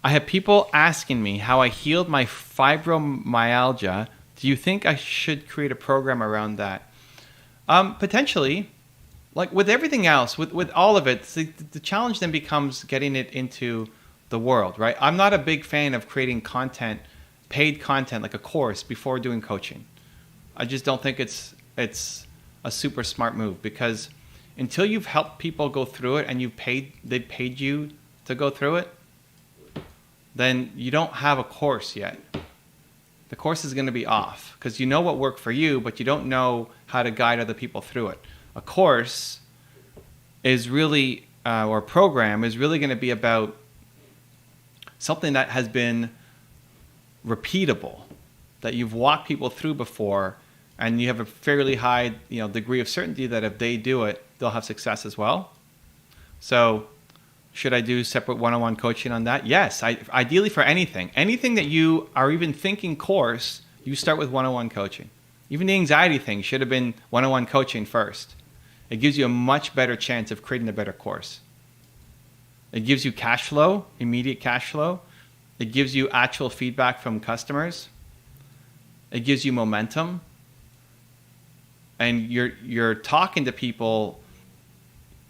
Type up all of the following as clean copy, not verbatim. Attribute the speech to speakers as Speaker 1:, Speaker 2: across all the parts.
Speaker 1: I have people asking me how I healed my fibromyalgia. Do you think I should create a program around that? Potentially. Like with everything else, with all of it, the challenge then becomes getting it into the world, right? I'm not a big fan of creating content, paid content, like a course before doing coaching. I just don't think it's a super smart move, because until you've helped people go through it and they've paid you to go through it, then you don't have a course yet. The course is going to be off because you know what worked for you, but you don't know how to guide other people through it. A course is really, or a program is really going to be about something that has been repeatable, that you've walked people through before, and you have a fairly high, degree of certainty that if they do it, they'll have success as well. So should I do separate one-on-one coaching on that? Yes, ideally for anything that you are even thinking course, you start with one-on-one coaching. Even the anxiety thing should have been one-on-one coaching first. It gives you a much better chance of creating a better course. It gives you cash flow, immediate cash flow. It gives you actual feedback from customers. It gives you momentum. And you're talking to people.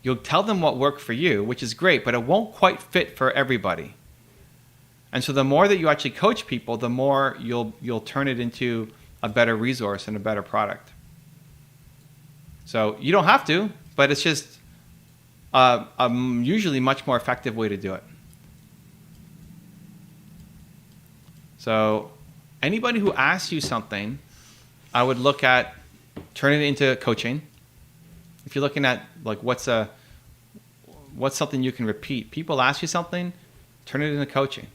Speaker 1: You'll tell them what worked for you, which is great, but it won't quite fit for everybody. And so the more that you actually coach people, the more you'll turn it into a better resource and a better product. So you don't have to, but it's just a usually much more effective way to do it. So anybody who asks you something, I would look at turning it into coaching. If you're looking at like what's something you can repeat, people ask you something, turn it into coaching.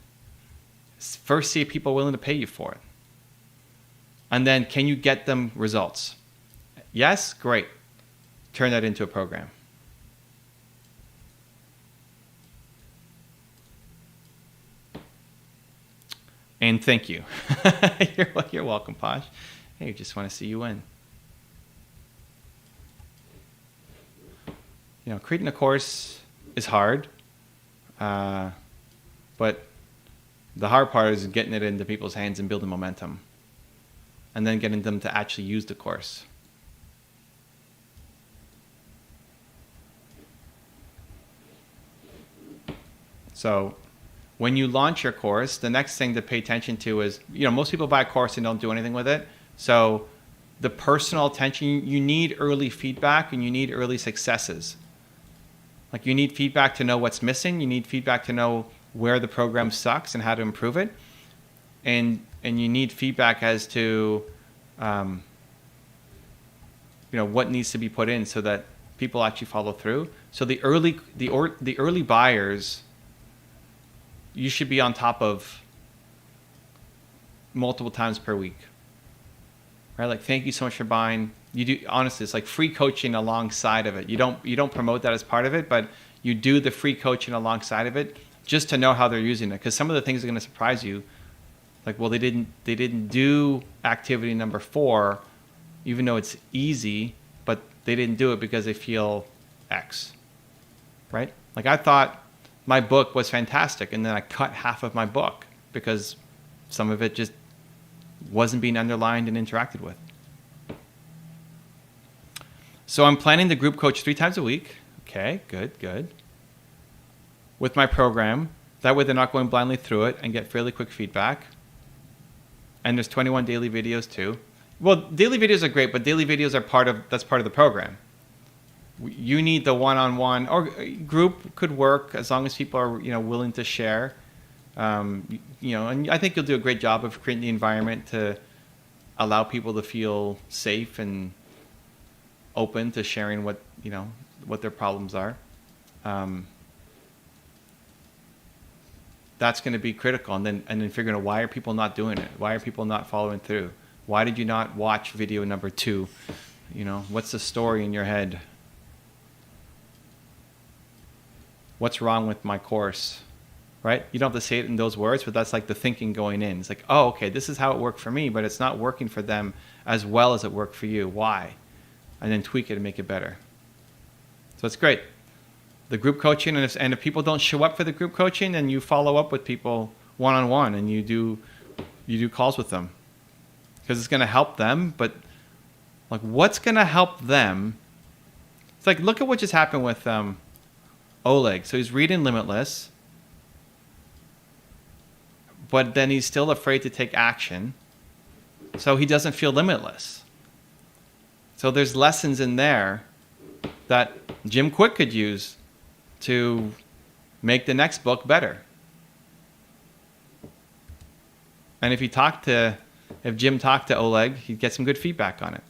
Speaker 1: First, see if people are willing to pay you for it. And then, can you get them results? Yes, great. Turn that into a program. And thank you. You're welcome, Posh. Hey, just want to see you win. Creating a course is hard, but the hard part is getting it into people's hands and building momentum, and then getting them to actually use the course. So when you launch your course, the next thing to pay attention to is, most people buy a course and don't do anything with it. So the personal attention, you need early feedback and you need early successes. Like you need feedback to know what's missing. You need feedback to know where the program sucks and how to improve it. And you need feedback as to, what needs to be put in so that people actually follow through. So the early buyers, you should be on top of multiple times per week, right? Like, thank you so much for buying. You do, honestly, it's like free coaching alongside of it. You don't promote that as part of it, but you do the free coaching alongside of it just to know how they're using it. Because some of the things are going to surprise you. Like, well, they didn't do activity number 4, even though it's easy, but they didn't do it because they feel X, right? Like, I thought my book was fantastic, and then I cut half of my book because some of it just wasn't being underlined and interacted with. So I'm planning to group coach 3 times a week. Okay, good. With my program. That way they're not going blindly through it and get fairly quick feedback. And there's 21 daily videos too. Well, daily videos are great, but daily videos are that's part of the program. You need the one-on-one, or group could work as long as people are willing to share. And I think you'll do a great job of creating the environment to allow people to feel safe and open to sharing what their problems are. That's going to be critical, and then figuring out, why are people not doing it? Why are people not following through? Why did you not watch video number 2? What's the story in your head? What's wrong with my course? Right? You don't have to say it in those words, but that's like the thinking going in. It's like, oh, okay, this is how it worked for me, but it's not working for them as well as it worked for you. Why? And then tweak it and make it better. So it's great. the group coaching, and if people don't show up for the group coaching, then you follow up with people one-on-one, and you do calls with them, because it's going to help them. But like, what's going to help them? It's like, look at what just happened with Oleg. So he's reading Limitless, but then he's still afraid to take action, so he doesn't feel limitless. So there's lessons in there that Jim Quick could use to make the next book better. And if Jim talked to Oleg, he'd get some good feedback on it.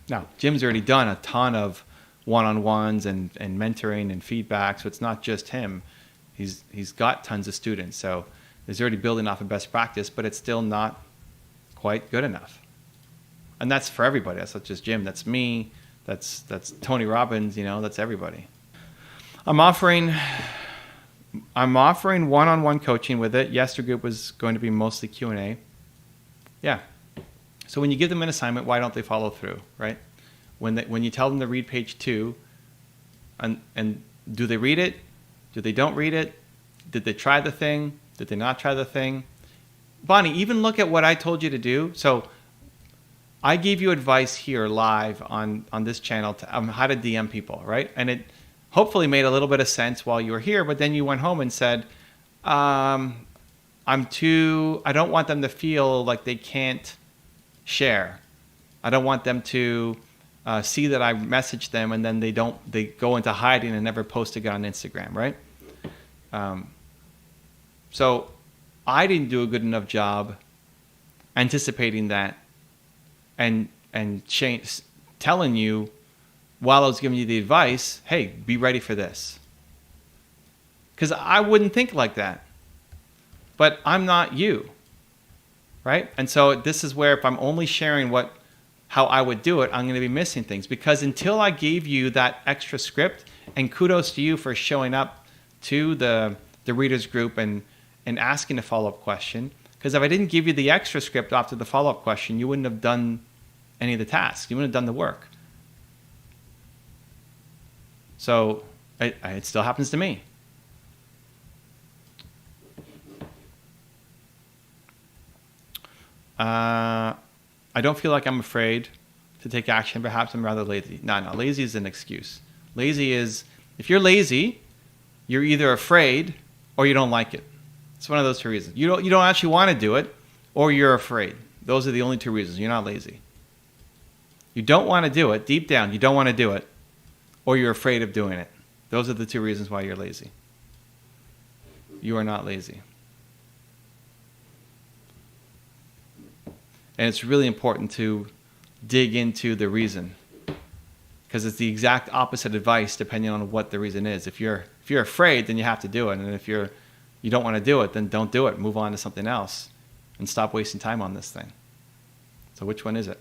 Speaker 1: Now, Jim's already done a ton of one-on-ones and mentoring and feedback, so it's not just him. He's got tons of students, so he's already building off of best practice, but it's still not quite good enough. And that's for everybody. That's not just Jim. That's me. That's Tony Robbins. That's everybody. I'm offering one-on-one coaching with it. Yes, the group was going to be mostly Q&A. Yeah. So when you give them an assignment, why don't they follow through, right? When you tell them to read page 2, and do they read it? Do they don't read it? Did they try the thing? Did they not try the thing? Bonnie, even look at what I told you to do. So I gave you advice here live on this channel on how to DM people, right? And it hopefully made a little bit of sense while you were here, but then you went home and said, I don't want them to feel like they can't share. I don't want them to see that I messaged them and then they go into hiding and never post again on Instagram, right? So I didn't do a good enough job anticipating that and telling you while I was giving you the advice, hey, be ready for this. Because I wouldn't think like that. But I'm not you, right? And so this is where if I'm only sharing how I would do it, I'm going to be missing things. Because until I gave you that extra script, and kudos to you for showing up to the readers group and asking a follow-up question. Because if I didn't give you the extra script after the follow-up question, you wouldn't have done any of the tasks. You wouldn't have done the work. So it still happens to me. I don't feel like I'm afraid to take action. Perhaps I'm rather lazy. No, lazy is an excuse. Lazy is, if you're lazy, you're either afraid or you don't like it. It's one of those two reasons. You don't actually want to do it, or you're afraid. Those are the only two reasons. You're not lazy. You don't want to do it. Deep down, you don't want to do it, or you're afraid of doing it. Those are the two reasons why you're lazy. You are not lazy. And it's really important to dig into the reason, because it's the exact opposite advice depending on what the reason is. If you're afraid, then you have to do it. And if you don't want to do it, then don't do it. Move on to something else and stop wasting time on this thing. So which one is it?